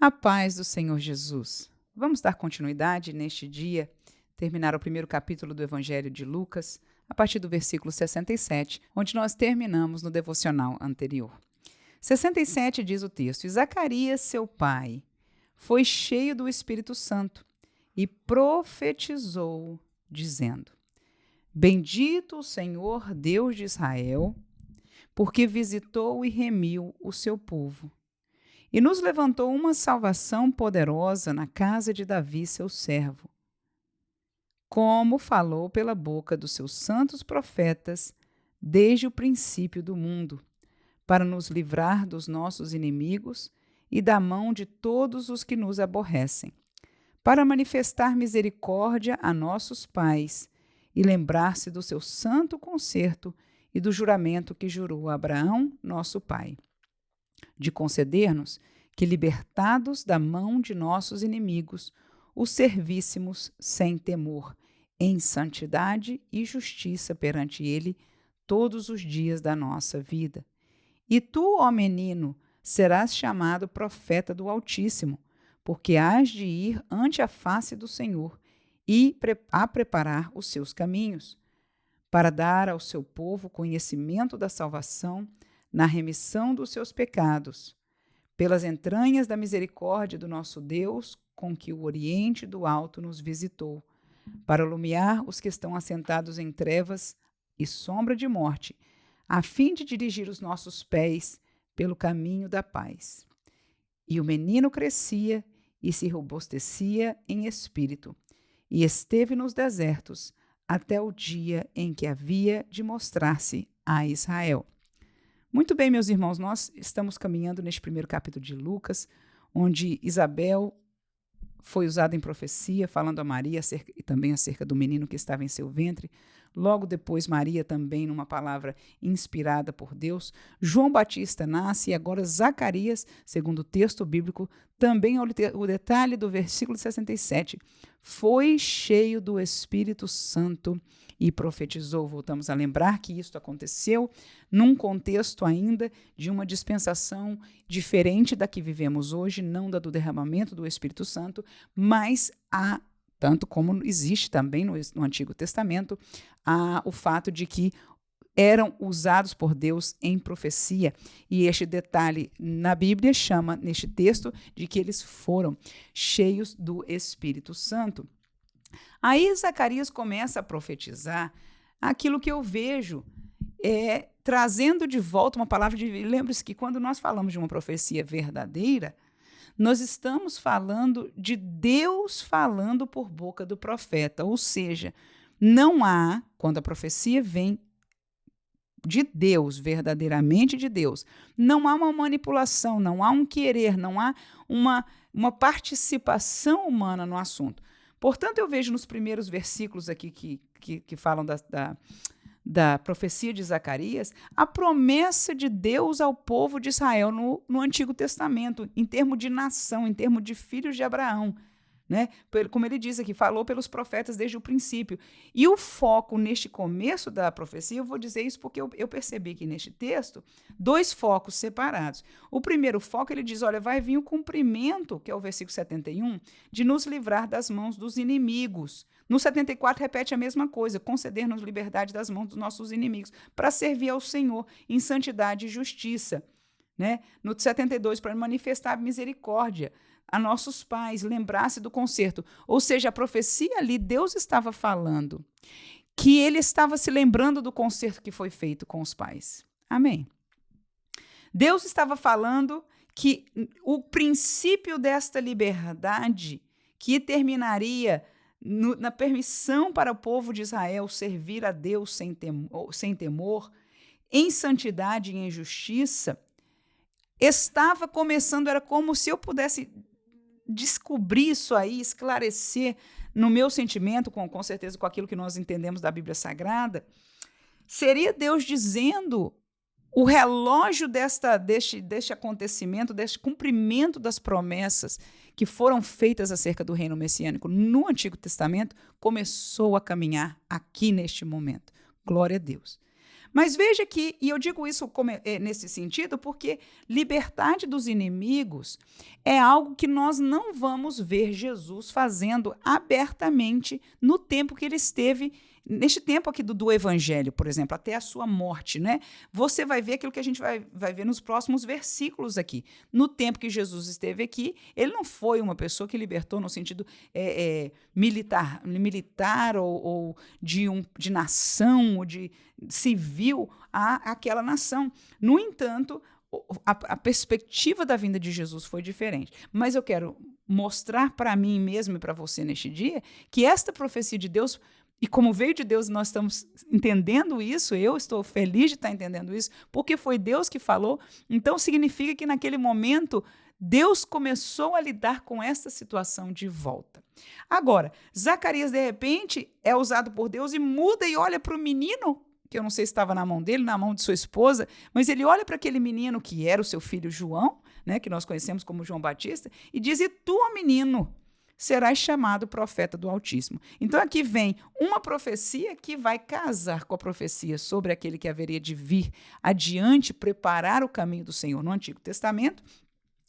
A paz do Senhor Jesus. Vamos dar continuidade neste dia, terminar o primeiro capítulo do Evangelho de Lucas, a partir do versículo 67, onde nós terminamos no devocional anterior. 67 diz o texto: E Zacarias, seu pai, foi cheio do Espírito Santo e profetizou, dizendo: Bendito o Senhor, Deus de Israel, porque visitou e remiu o seu povo e nos levantou uma salvação poderosa na casa de Davi, seu servo, como falou pela boca dos seus santos profetas desde o princípio do mundo, para nos livrar dos nossos inimigos e da mão de todos os que nos aborrecem, para manifestar misericórdia a nossos pais e lembrar-se do seu santo concerto e do juramento que jurou a Abraão, nosso pai, de conceder-nos que, libertados da mão de nossos inimigos, o servíssemos sem temor, em santidade e justiça perante ele todos os dias da nossa vida. E tu, ó menino, serás chamado profeta do Altíssimo, porque hás de ir ante a face do Senhor e a preparar os seus caminhos, para dar ao seu povo conhecimento da salvação na remissão dos seus pecados, pelas entranhas da misericórdia do nosso Deus, com que o Oriente do Alto nos visitou, para iluminar os que estão assentados em trevas e sombra de morte, a fim de dirigir os nossos pés pelo caminho da paz. E o menino crescia e se robustecia em espírito, e esteve nos desertos até o dia em que havia de mostrar-se a Israel. Muito bem, meus irmãos, nós estamos caminhando neste primeiro capítulo de Lucas, onde Isabel foi usada em profecia, falando a Maria e também acerca do menino que estava em seu ventre. Logo depois, Maria também, numa palavra inspirada por Deus. João Batista nasce e agora Zacarias, segundo o texto bíblico, também o detalhe do versículo 67, foi cheio do Espírito Santo e profetizou. Voltamos a lembrar que isto aconteceu num contexto ainda de uma dispensação diferente da que vivemos hoje, não da do derramamento do Espírito Santo, mas tanto como existe também no Antigo Testamento, o fato de que eram usados por Deus em profecia. E este detalhe na Bíblia chama, neste texto, de que eles foram cheios do Espírito Santo. Aí Zacarias começa a profetizar aquilo que eu vejo trazendo de volta uma palavra de... Lembre-se que quando nós falamos de uma profecia verdadeira, nós estamos falando de Deus falando por boca do profeta, ou seja, não há, quando a profecia vem de Deus, verdadeiramente de Deus, não há uma manipulação, não há um querer, não há uma participação humana no assunto. Portanto, eu vejo nos primeiros versículos aqui que falam da profecia de Zacarias, a promessa de Deus ao povo de Israel no Antigo Testamento, em termos de nação, em termos de filhos de Abraão, né? Como ele diz aqui, falou pelos profetas desde o princípio. E o foco neste começo da profecia, eu vou dizer isso porque eu percebi que neste texto, dois focos separados. O primeiro foco, ele diz, olha, vai vir o cumprimento, que é o versículo 71, de nos livrar das mãos dos inimigos. No 74 repete a mesma coisa, conceder-nos liberdade das mãos dos nossos inimigos, para servir ao Senhor em santidade e justiça. Né? No 72, para manifestar misericórdia a nossos pais, lembrar-se do concerto. Ou seja, a profecia ali, Deus estava falando que ele estava se lembrando do concerto que foi feito com os pais. Amém. Deus estava falando que o princípio desta liberdade, que terminaria na permissão para o povo de Israel servir a Deus sem temor, em santidade e em justiça, estava começando, era como se eu pudesse descobrir isso aí, esclarecer no meu sentimento, com certeza com aquilo que nós entendemos da Bíblia Sagrada, seria Deus dizendo o relógio deste acontecimento, deste cumprimento das promessas que foram feitas acerca do reino messiânico no Antigo Testamento, começou a caminhar aqui neste momento. Glória a Deus. Mas veja que, e eu digo isso nesse sentido, porque liberdade dos inimigos é algo que nós não vamos ver Jesus fazendo abertamente no tempo que ele esteve, neste tempo aqui do Evangelho, por exemplo, até a sua morte, né? Você vai ver aquilo que a gente vai ver nos próximos versículos aqui. No tempo que Jesus esteve aqui, ele não foi uma pessoa que libertou no sentido militar ou de nação, ou de civil àquela nação. No entanto, a perspectiva da vinda de Jesus foi diferente. Mas eu quero mostrar para mim mesmo e para você neste dia que esta profecia de Deus, e como veio de Deus, nós estamos entendendo isso, eu estou feliz de estar entendendo isso, porque foi Deus que falou, então significa que naquele momento Deus começou a lidar com essa situação de volta. Agora, Zacarias, de repente, é usado por Deus e muda e olha para o menino, que eu não sei se estava na mão dele, na mão de sua esposa, mas ele olha para aquele menino que era o seu filho João, né, que nós conhecemos como João Batista, e diz: "E tu, ó menino, serás chamado profeta do Altíssimo." Então aqui vem uma profecia que vai casar com a profecia sobre aquele que haveria de vir adiante, preparar o caminho do Senhor no Antigo Testamento.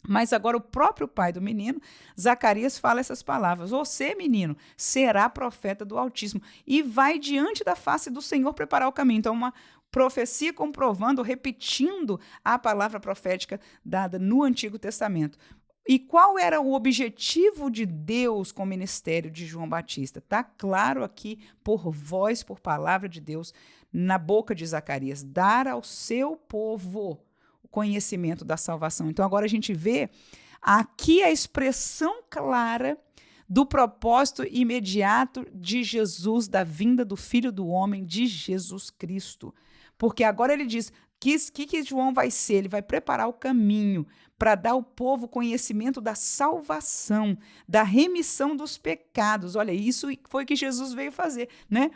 Mas agora o próprio pai do menino, Zacarias, fala essas palavras: "Você, menino, será profeta do Altíssimo e vai diante da face do Senhor preparar o caminho." Então, uma profecia comprovando, repetindo a palavra profética dada no Antigo Testamento. E qual era o objetivo de Deus com o ministério de João Batista? Está claro aqui, por voz, por palavra de Deus, na boca de Zacarias: dar ao seu povo o conhecimento da salvação. Então, agora a gente vê aqui a expressão clara do propósito imediato de Jesus, da vinda do Filho do Homem, de Jesus Cristo. Porque agora ele diz que João vai ser? Ele vai preparar o caminho para dar ao povo conhecimento da salvação, da remissão dos pecados. Olha, isso foi o que Jesus veio fazer, né?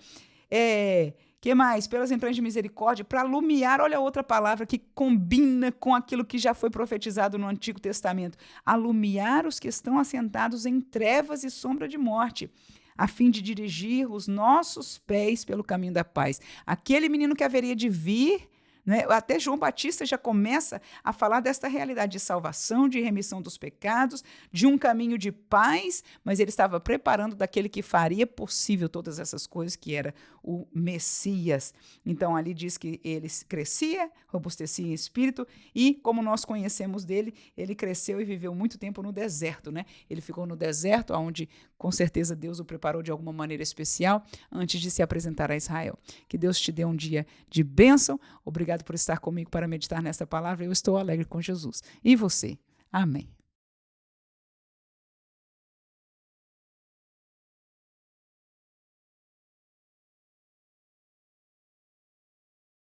Que mais? Pelas entranhas de misericórdia, para alumiar, olha outra palavra que combina com aquilo que já foi profetizado no Antigo Testamento: alumiar os que estão assentados em trevas e sombra de morte, a fim de dirigir os nossos pés pelo caminho da paz. Aquele menino que haveria de vir, né? Até João Batista já começa a falar desta realidade de salvação, de remissão dos pecados, de um caminho de paz, mas ele estava preparando daquele que faria possível todas essas coisas, que era o Messias. Então, ali diz que ele crescia, robustecia em espírito, e, como nós conhecemos dele, ele cresceu e viveu muito tempo no deserto, né? Ele ficou no deserto, onde, com certeza, Deus o preparou de alguma maneira especial antes de se apresentar a Israel. Que Deus te dê um dia de bênção. Obrigado por estar comigo para meditar nesta palavra. Eu estou alegre com Jesus. E você? Amém.